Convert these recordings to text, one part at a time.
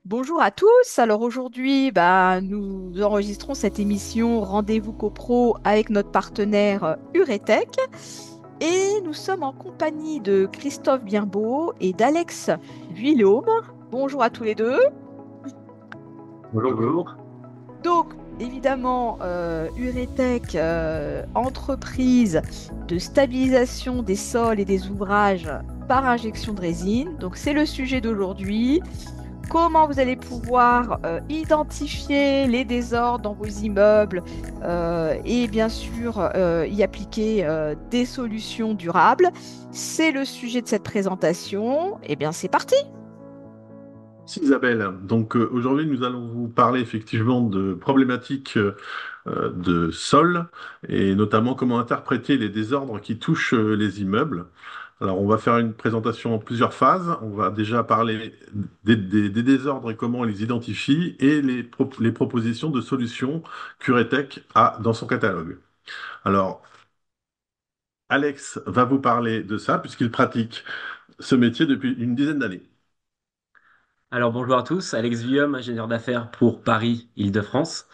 Bonjour à tous. Alors aujourd'hui, nous enregistrons cette émission Rendez-vous CoPro avec notre partenaire Uretech et nous sommes en compagnie de Christophe Bienbeau et d'Alex Vuillaume. Bonjour à tous les deux. Bonjour, bonjour. Donc, évidemment, Uretech, entreprise de stabilisation des sols et des ouvrages par injection de résine. Donc, c'est le sujet d'aujourd'hui. Comment vous allez pouvoir identifier les désordres dans vos immeubles et bien sûr y appliquer des solutions durables. C'est le sujet de cette présentation. Eh bien, c'est parti. Merci Isabelle. Donc aujourd'hui, nous allons vous parler effectivement de problématiques de sol et notamment comment interpréter les désordres qui touchent les immeubles. Alors on va faire une présentation en plusieurs phases. On va déjà parler des désordres et comment on les identifie et les propositions de solutions qu'Uretech a dans son catalogue. Alors Alex va vous parler de ça puisqu'il pratique ce métier depuis une dizaine d'années. Alors bonjour à tous, Alex Vuillaume, ingénieur d'affaires pour Paris, Île-de-France.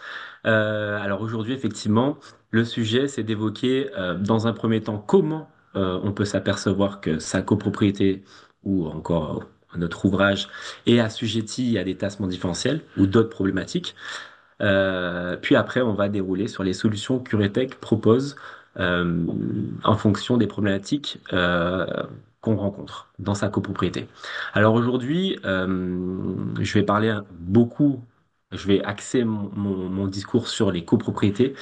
Alors aujourd'hui, effectivement, le sujet, c'est d'évoquer dans un premier temps comment on peut s'apercevoir que sa copropriété ou encore notre ouvrage est assujetti à des tassements différentiels ou d'autres problématiques. Puis après, on va dérouler sur les solutions qu'Uretech propose euh, en fonction des problématiques qu'on rencontre dans sa copropriété. Alors aujourd'hui, je vais parler beaucoup, je vais axer mon discours sur les copropriétés.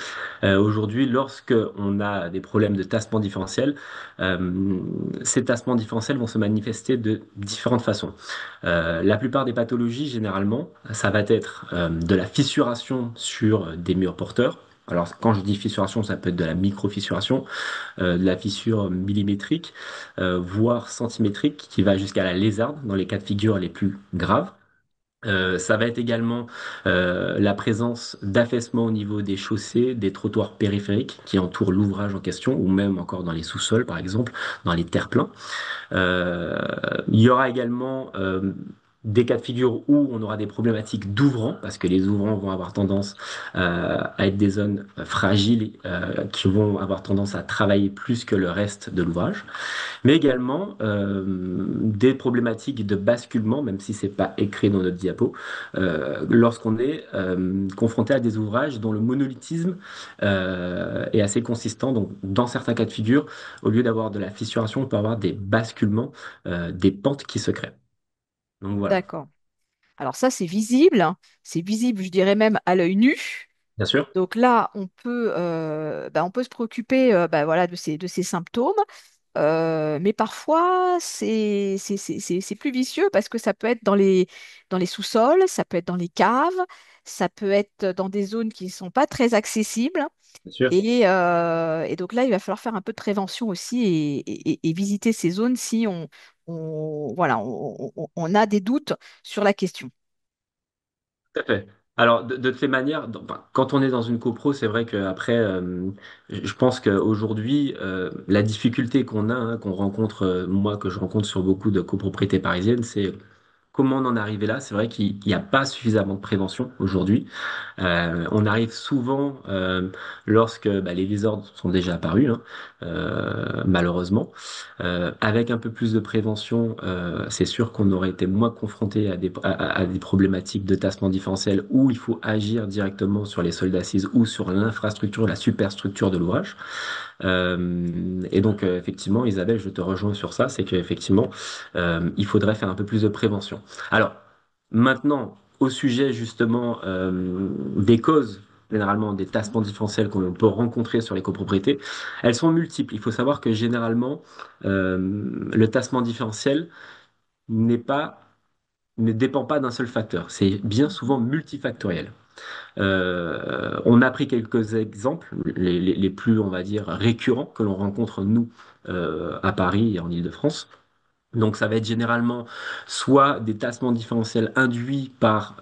Aujourd'hui, lorsque on a des problèmes de tassement différentiel, ces tassements différentiels vont se manifester de différentes façons. La plupart des pathologies, généralement, ça va être de la fissuration sur des murs porteurs. Alors, quand je dis fissuration, ça peut être de la microfissuration, de la fissure millimétrique, voire centimétrique, qui va jusqu'à la lézarde dans les cas de figure les plus graves. Ça va être également la présence d'affaissement au niveau des chaussées, des trottoirs périphériques qui entourent l'ouvrage en question, ou même encore dans les sous-sols, par exemple, dans les terre-pleins. Euh, il y aura également des cas de figure où on aura des problématiques d'ouvrants, parce que les ouvrants vont avoir tendance à être des zones fragiles qui vont avoir tendance à travailler plus que le reste de l'ouvrage, mais également des problématiques de basculement, même si c'est pas écrit dans notre diapo, lorsqu'on est confronté à des ouvrages dont le monolithisme est assez consistant. Donc, dans certains cas de figure, au lieu d'avoir de la fissuration, on peut avoir des basculements, des pentes qui se créent. Donc voilà, D'accord. Alors ça, c'est visible, hein. C'est visible, je dirais même à l'œil nu. bien sûr. Donc là, on peut se préoccuper voilà, de ces symptômes. Mais parfois, c'est plus vicieux parce que ça peut être dans les sous-sols, ça peut être dans les caves, ça peut être dans des zones qui ne sont pas très accessibles. Bien sûr. Et donc là, il va falloir faire un peu de prévention aussi et visiter ces zones si voilà, on a des doutes sur la question. Tout à fait. Alors, de toutes les manières, enfin, quand on est dans une copro, c'est vrai qu'après, je pense qu'aujourd'hui, la difficulté qu'on a, hein, qu'on rencontre, moi, que je rencontre sur beaucoup de copropriétés parisiennes, c'est comment on en est arrivé là. C'est vrai qu'il n'y a pas suffisamment de prévention aujourd'hui. On arrive souvent lorsque les désordres sont déjà apparus, hein, malheureusement. Avec un peu plus de prévention, c'est sûr qu'on aurait été moins confronté à des problématiques de tassement différentiel où il faut agir directement sur les sols d'assises ou sur l'infrastructure, la superstructure de l'ouvrage. Et donc, effectivement, Isabelle, je te rejoins sur ça, c'est qu'effectivement, il faudrait faire un peu plus de prévention. Alors, maintenant, au sujet justement des causes, généralement des tassements différentiels qu'on peut rencontrer sur les copropriétés, elles sont multiples. Il faut savoir que généralement, le tassement différentiel n'est pas, ne dépend pas d'un seul facteur. C'est bien souvent multifactoriel. On a pris quelques exemples, les plus, on va dire, récurrents que l'on rencontre, nous, à Paris et en Île-de-France. Donc, ça va être généralement soit des tassements différentiels induits par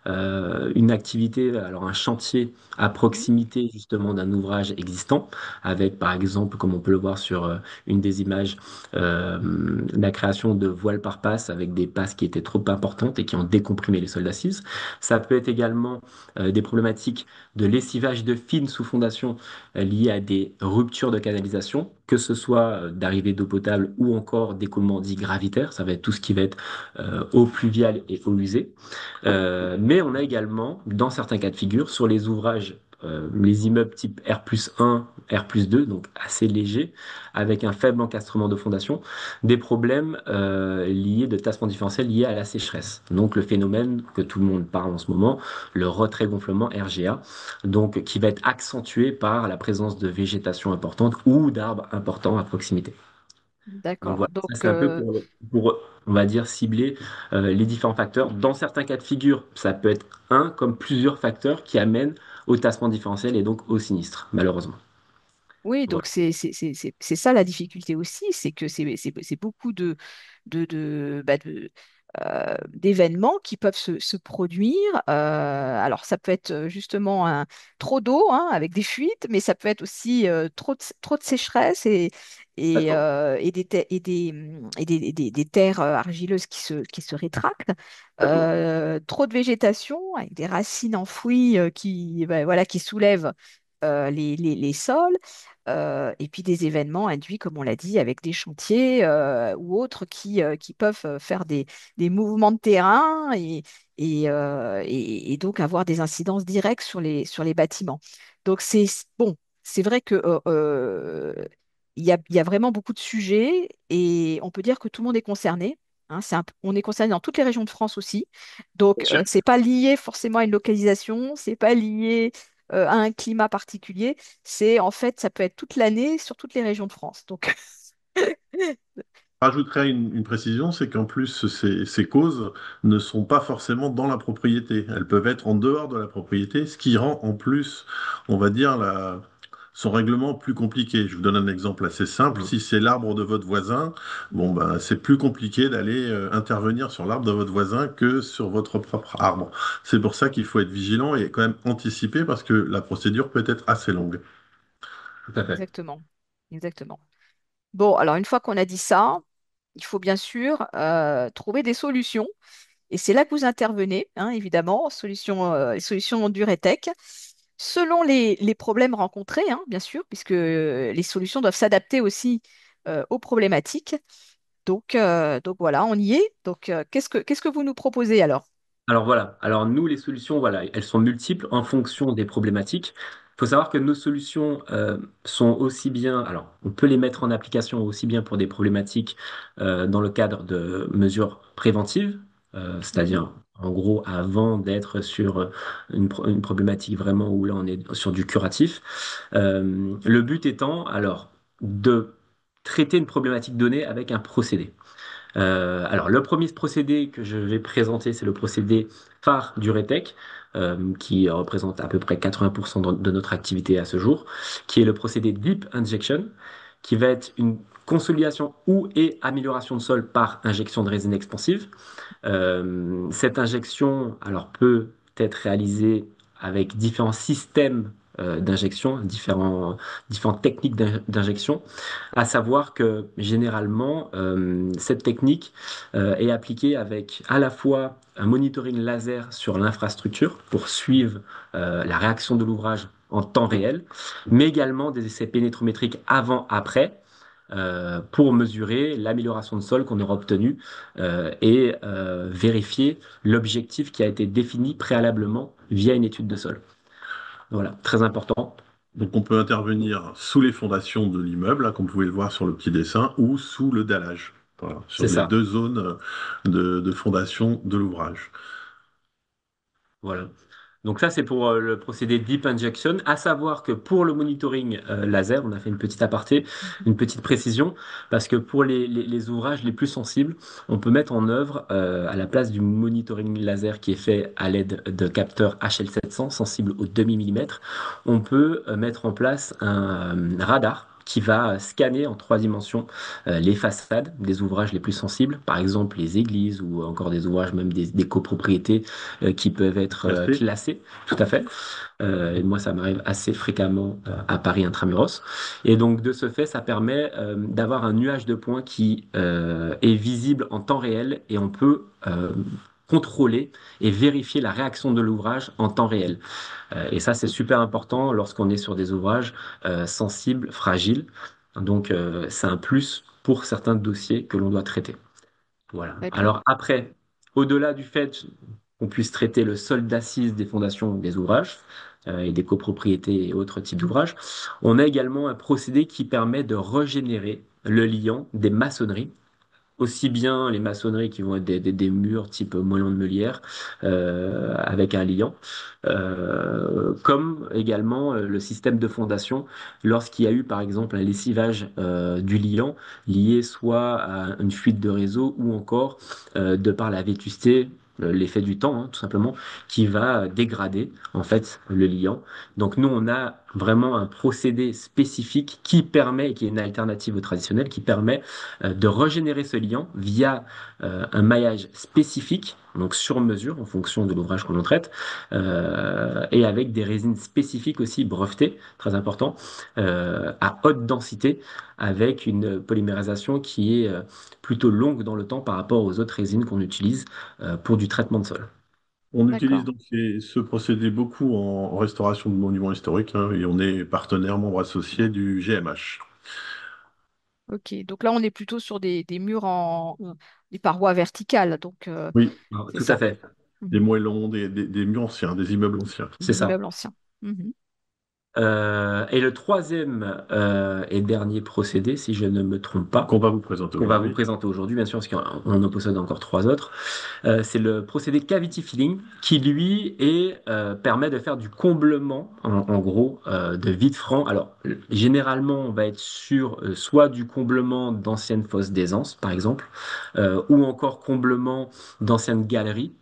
une activité, alors un chantier à Mhm. proximité justement d'un ouvrage existant, avec par exemple, comme on peut le voir sur une des images, la création de voiles par passe avec des passes qui étaient trop importantes et qui ont décomprimé les sols d'assises. Ça peut être également des problématiques de lessivage de fines sous fondation liées à des ruptures de canalisation, que ce soit d'arrivée d'eau potable ou encore d'écoulement dit gravitaire. Ça va être tout ce qui va être eau pluviale et eau usée. Mais on a également, dans certains cas de figure, sur les ouvrages, les immeubles type R+1, R+2, donc assez légers, avec un faible encastrement de fondation, des problèmes liés de tassement différentiel liés à la sécheresse. Donc le phénomène que tout le monde parle en ce moment, le retrait-gonflement RGA, donc qui va être accentué par la présence de végétation importante ou d'arbres importants à proximité. Donc D'accord. voilà, ça c'est un peu pour, on va dire, cibler les différents facteurs. Dans certains cas de figure, ça peut être un comme plusieurs facteurs qui amènent au tassement différentiel et donc au sinistre, malheureusement. Oui, Voilà. donc c'est ça la difficulté aussi, c'est que c'est beaucoup d'événements qui peuvent se produire. Alors ça peut être justement trop d'eau avec des fuites, mais ça peut être aussi trop de sécheresse Complètement. des terres argileuses qui se rétractent. Complètement. Trop de végétation avec des racines enfouies voilà, qui soulèvent les sols, et puis des événements induits, comme on l'a dit, avec des chantiers ou autres qui peuvent faire des mouvements de terrain et donc avoir des incidences directes sur les bâtiments. Donc bon, c'est vrai que il y a vraiment beaucoup de sujets et on peut dire que tout le monde est concerné. On est concerné dans toutes les régions de France aussi. Bien Donc, sûr. c'est pas lié forcément à une localisation, c'est pas lié à un climat particulier. C'est en fait, ça peut être toute l'année sur toutes les régions de France. Donc, Rajouterais une précision, c'est qu'en plus, ces causes ne sont pas forcément dans la propriété. Elles peuvent être en dehors de la propriété, ce qui rend en plus, on va dire, son règlement plus compliqué. Je vous donne un exemple assez simple. Mhm. Si c'est l'arbre de votre voisin, bon, ben, c'est plus compliqué d'aller intervenir sur l'arbre de votre voisin que sur votre propre arbre. C'est pour ça qu'il faut être vigilant et quand même anticiper parce que la procédure peut être assez longue. Tout à fait. exactement. Exactement. Bon, alors une fois qu'on a dit ça, il faut bien sûr trouver des solutions. Et c'est là que vous intervenez, évidemment, solutions d'Uretech, selon les problèmes rencontrés, bien sûr, puisque les solutions doivent s'adapter aussi aux problématiques. Donc voilà, on y est. Donc qu'est-ce que vous nous proposez alors? Alors voilà, alors nous, les solutions, voilà, elles sont multiples en fonction des problématiques. Il faut savoir que nos solutions sont aussi bien, alors on peut les mettre en application aussi bien pour des problématiques dans le cadre de mesures préventives, Mhm. c'est-à-dire en gros avant d'être sur une problématique vraiment où là on est sur du curatif. Le but étant alors de traiter une problématique donnée avec un procédé. Alors, le premier procédé que je vais présenter, c'est le procédé phare du RETEC, qui représente à peu près 80% de notre activité à ce jour, qui est le procédé Deep Injection, qui va être une consolidation ou et amélioration de sol par injection de résine expansive. Cette injection, alors, peut être réalisée avec différents systèmes d'injection, différentes techniques d'injection, à savoir que généralement, cette technique est appliquée avec à la fois un monitoring laser sur l'infrastructure pour suivre la réaction de l'ouvrage en temps réel, mais également des essais pénétrométriques avant-après pour mesurer l'amélioration de sol qu'on aura obtenue et vérifier l'objectif qui a été défini préalablement via une étude de sol. Voilà, très important. Donc on peut intervenir sous les fondations de l'immeuble, là, comme vous pouvez le voir sur le petit dessin, ou sous le dallage, voilà, C'est sur les ça. deux zones de fondation de l'ouvrage. Voilà. Donc ça, c'est pour le procédé Deep Injection. À savoir que pour le monitoring laser, on a fait une petite aparté, Mhm. une petite précision, parce que pour les ouvrages les plus sensibles, on peut mettre en œuvre, à la place du monitoring laser qui est fait à l'aide de capteurs HL700 sensibles au demi-millimètre, on peut mettre en place un radar qui va scanner en 3 dimensions les façades des ouvrages les plus sensibles, par exemple les églises ou encore des ouvrages, même des copropriétés qui peuvent être Classé. classées, tout à fait. Et moi, ça m'arrive assez fréquemment à Paris intramuros. Et donc, de ce fait, ça permet d'avoir un nuage de points qui est visible en temps réel et on peut contrôler et vérifier la réaction de l'ouvrage en temps réel. Et ça, c'est super important lorsqu'on est sur des ouvrages sensibles, fragiles. Donc, c'est un plus pour certains dossiers que l'on doit traiter. Voilà. D'accord. Alors après, au-delà du fait qu'on puisse traiter le sol d'assises des fondations des ouvrages et des copropriétés et autres types d'ouvrages, on a également un procédé qui permet de régénérer le liant des maçonneries, aussi bien les maçonneries qui vont être des murs type moellon de Meulière avec un liant, comme également le système de fondation lorsqu'il y a eu par exemple un lessivage du liant lié soit à une fuite de réseau ou encore de par la vétusté. L'effet du temps, hein, tout simplement, qui va dégrader en fait le liant. Donc nous, on a vraiment un procédé spécifique qui permet, et qui est une alternative au traditionnel, qui permet de régénérer ce liant via un maillage spécifique, donc sur mesure en fonction de l'ouvrage que l'on traite, et avec des résines spécifiques aussi brevetées, très important, à haute densité, avec une polymérisation qui est plutôt longue dans le temps par rapport aux autres résines qu'on utilise pour du traitement de sol. On utilise D'accord. donc ce procédé beaucoup en restauration de monuments historiques, hein, et on est partenaire membre associé du GMH. Ok. Donc là, on est plutôt sur des murs des parois verticales. Donc, Oui, Alors, c'est tout à ça. fait, des Mhm. moellons, des murs anciens, des immeubles anciens. c'est Des ça. immeubles anciens. Mhm. Et le troisième et dernier procédé, si je ne me trompe Qu'on pas, va vous présenter qu'on va vous aujourd'hui. présenter aujourd'hui, bien sûr, parce qu'on en possède encore trois autres. C'est le procédé cavity filling qui, lui, permet de faire du comblement, en gros, de vide franc. Alors, généralement, on va être sur soit du comblement d'anciennes fosses d'aisance, par exemple, ou encore comblement d'anciennes galeries.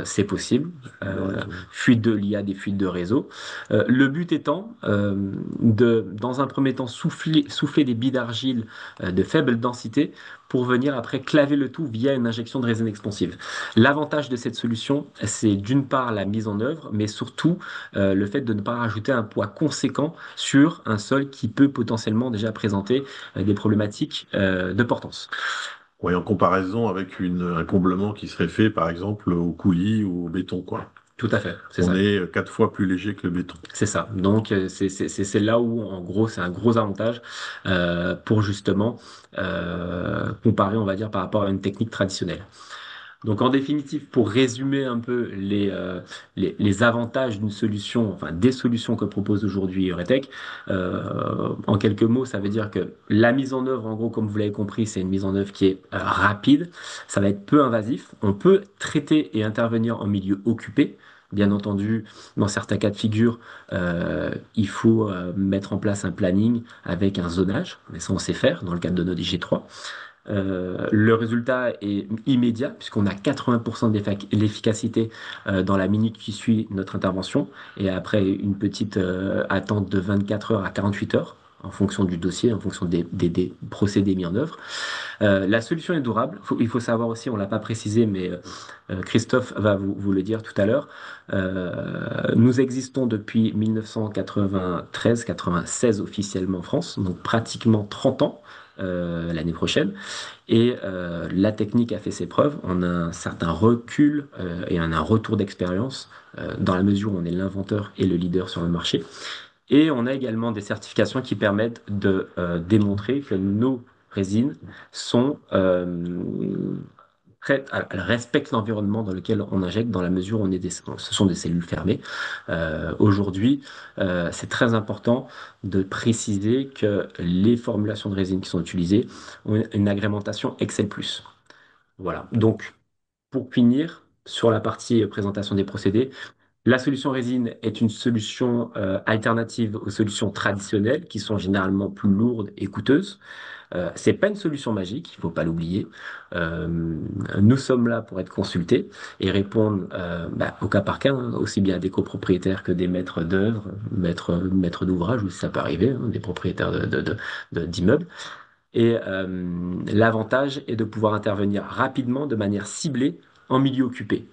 C'est possible. Fuite de réseau. Il y a des fuites de réseau. Le but étant dans un premier temps, souffler des billes d'argile de faible densité pour venir après claver le tout via une injection de résine expansive. L'avantage de cette solution, c'est d'une part la mise en œuvre, mais surtout le fait de ne pas rajouter un poids conséquent sur un sol qui peut potentiellement déjà présenter des problématiques de portance. Oui, en comparaison avec un comblement qui serait fait, par exemple, au coulis ou au béton, quoi. Tout à fait, c'est On ça. est 4 fois plus léger que le béton. C'est ça. Donc, c'est là où, en gros, c'est un gros avantage pour justement comparer, on va dire, par rapport à une technique traditionnelle. Donc, en définitive, pour résumer un peu les avantages d'une solution, enfin des solutions que propose aujourd'hui Euretech, en quelques mots, ça veut dire que la mise en œuvre, en gros, comme vous l'avez compris, c'est une mise en œuvre qui est rapide, ça va être peu invasif, on peut traiter et intervenir en milieu occupé. Bien entendu, dans certains cas de figure, il faut mettre en place un planning avec un zonage, mais ça on sait faire dans le cadre de notre IG3. Le résultat est immédiat puisqu'on a 80% d'efficacité dans la minute qui suit notre intervention et après une petite attente de 24 heures à 48 heures en fonction du dossier, en fonction des procédés mis en œuvre. La solution est durable. Il faut savoir aussi, on l'a pas précisé, mais Christophe va vous le dire tout à l'heure. Nous existons depuis 1993-96 officiellement en France, donc pratiquement 30 ans l'année prochaine. Et la technique a fait ses preuves. On a un certain recul et un retour d'expérience dans la mesure où on est l'inventeur et le leader sur le marché. Et on a également des certifications qui permettent de démontrer que nos résines sont elles respectent l'environnement dans lequel on injecte dans la mesure où ce sont des cellules fermées. Aujourd'hui, c'est très important de préciser que les formulations de résine qui sont utilisées ont une agrémentation Excel+. Voilà. Donc, pour finir, sur la partie présentation des procédés, La solution résine est une solution alternative aux solutions traditionnelles qui sont généralement plus lourdes et coûteuses. C'est pas une solution magique, il faut pas l'oublier. Euh, Nous sommes là pour être consultés et répondre au cas par cas, hein, aussi bien à des copropriétaires que des maîtres d'œuvre, maîtres d'ouvrage, ou si ça peut arriver, hein, des propriétaires d'immeubles. Et l'avantage est de pouvoir intervenir rapidement, de manière ciblée, en milieu occupé.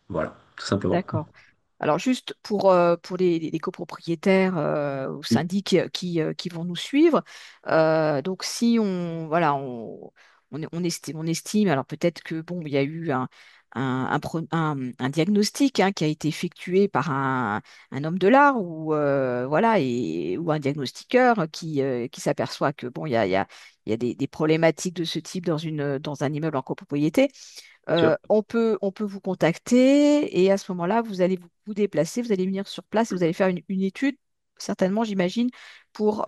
Voilà, tout simplement. D'accord. Alors juste pour les copropriétaires ou Oui, syndics qui vont nous suivre, donc si on estime, alors peut-être que bon, il y a eu un diagnostic hein, qui a été effectué par un homme de l'art ou voilà ou un diagnostiqueur qui s'aperçoit que bon, il y a des problématiques de ce type dans un immeuble en copropriété. sûr. On peut vous contacter et à ce moment-là, vous allez vous déplacer, vous allez venir sur place et vous allez faire une étude, certainement, j'imagine, pour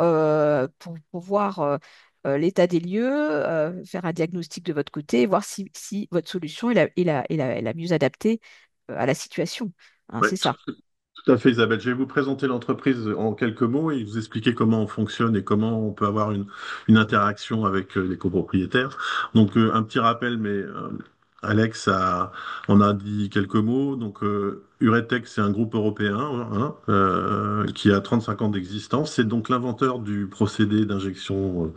voir l'état des lieux, faire un diagnostic de votre côté et voir si votre solution est la mieux adaptée à la situation. Hein, Ouais, c'est ça. tout à fait, Isabelle. Je vais vous présenter l'entreprise en quelques mots et vous expliquer comment on fonctionne et comment on peut avoir une interaction avec les copropriétaires. Donc, un petit rappel, mais Alex en a dit quelques mots. Donc, Uretech, c'est un groupe européen hein, qui a 35 ans d'existence. C'est donc l'inventeur du procédé d'injection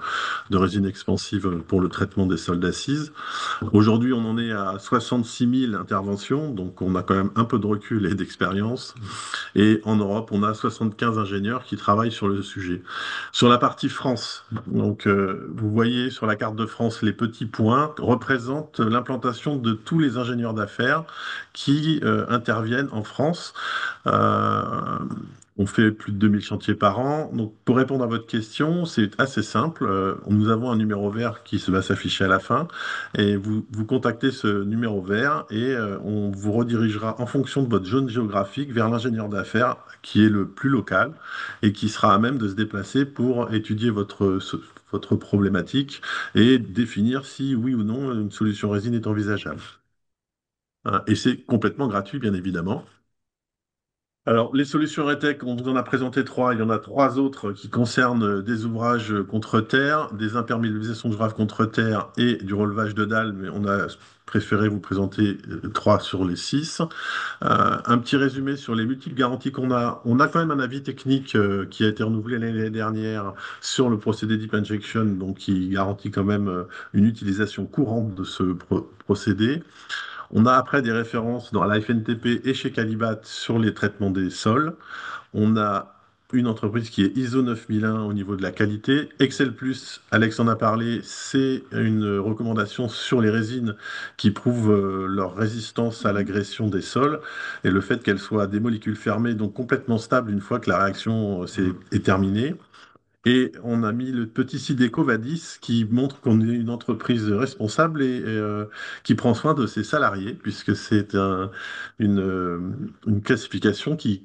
de résine expansive pour le traitement des sols d'assises. Aujourd'hui, on en est à 66 000 interventions, donc on a quand même un peu de recul et d'expérience. Et en Europe, on a 75 ingénieurs qui travaillent sur le sujet. Sur la partie France, donc vous voyez sur la carte de France, les petits points représentent l'implantation de tous les ingénieurs d'affaires qui interviennent en France. Euh, on fait plus de 2000 chantiers par an. Donc, pour répondre à votre question, c'est assez simple. Nous avons un numéro vert qui va s'afficher à la fin et vous contactez ce numéro vert et on vous redirigera en fonction de votre zone géographique vers l'ingénieur d'affaires qui est le plus local et qui sera à même de se déplacer pour étudier votre problématique et définir si oui ou non une solution résine est envisageable. Hein, et c'est complètement gratuit, bien évidemment. Alors, les solutions RETEC, on vous en a présenté trois. Il y en a trois autres qui concernent des ouvrages contre terre, des imperméabilisations d'ouvrages contre terre et du relevage de dalles, mais on a préféré vous présenter trois sur les six. Un petit résumé sur les multiples garanties qu'on a. On a quand même un avis technique qui a été renouvelé l'année dernière sur le procédé Deep Injection, donc qui garantit quand même une utilisation courante de ce procédé. On a après des références dans la FNTP et chez Calibat sur les traitements des sols. On a une entreprise qui est ISO 9001 au niveau de la qualité. Excel Plus, Alex en a parlé, c'est une recommandation sur les résines qui prouvent leur résistance à l'agression des sols et le fait qu'elles soient des molécules fermées, donc complètement stables une fois que la réaction est terminée. Et on a mis le petit site d'EcoVadis qui montre qu'on est une entreprise responsable et qui prend soin de ses salariés, puisque c'est une classification qui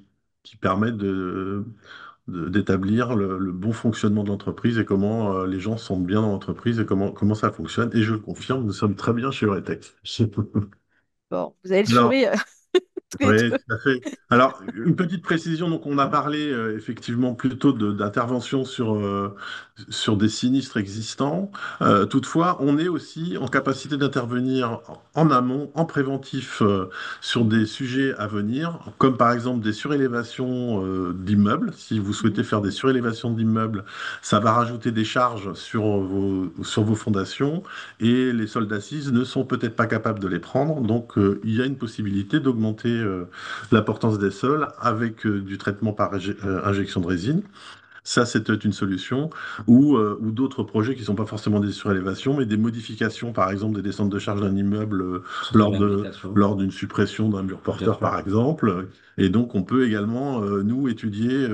permet d'établir le bon fonctionnement de l'entreprise et comment les gens se sentent bien dans l'entreprise et comment ça fonctionne. Et je le confirme, nous sommes très bien chez Euretech. Bon, vous avez le Alors, sourire tous les oui, deux. tout à fait. Alors, une petite précision, donc on a parlé effectivement plutôt d'intervention sur des sinistres existants. Toutefois, on est aussi en capacité d'intervenir en amont, en préventif, sur des sujets à venir, comme par exemple des surélévations d'immeubles. Si vous souhaitez faire des surélévations d'immeubles, ça va rajouter des charges sur vos fondations et les sols d'assises ne sont peut-être pas capables de les prendre. Donc, il y a une possibilité d'augmenter l'importance des sols avec du traitement par injection de résine. Ça, c'est une solution. Ou d'autres projets qui ne sont pas forcément des surélévations, mais des modifications, par exemple, des descentes de charge d'un immeuble Sur de l'habilitation, lors d'une suppression d'un mur bien porteur, sûr. par exemple. Et donc, on peut également, nous, étudier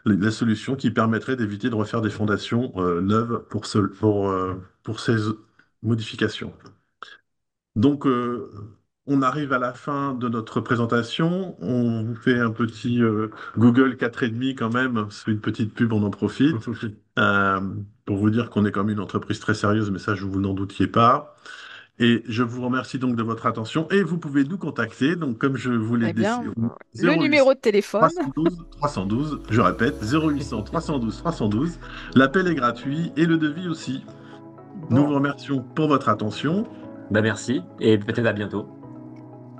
la solution qui permettrait d'éviter de refaire des fondations neuves pour ces modifications. Donc, on arrive à la fin de notre présentation. On vous fait un petit Google 4,5 quand même. C'est une petite pub, on en profite. Euh, pour vous dire qu'on est quand même une entreprise très sérieuse, mais ça, je vous n'en doutiez pas. Et je vous remercie donc de votre attention et vous pouvez nous contacter. Donc, comme je vous l'ai Eh dit, bien, le 0800 numéro de téléphone. 312 312, je répète, 0800 312 312. L'appel est gratuit et le devis aussi. Nous vous Bon, remercions pour votre attention. Bah merci et peut-être à bientôt.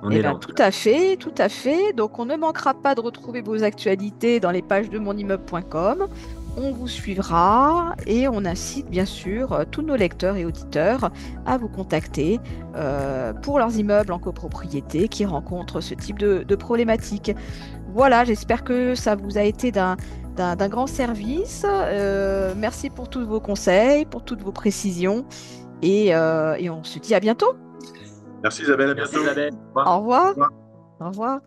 On eh est là bien, en tout tout cas. à fait, tout à fait. Donc, on ne manquera pas de retrouver vos actualités dans les pages de monimmeuble.com. On vous suivra et on incite bien sûr tous nos lecteurs et auditeurs à vous contacter pour leurs immeubles en copropriété qui rencontrent ce type de problématique. Voilà, j'espère que ça vous a été d'un grand service. Merci pour tous vos conseils, pour toutes vos précisions et on se dit à bientôt. Merci Isabelle, à Merci bientôt. Isabelle. Au revoir. Au Au revoir. revoir. Au revoir.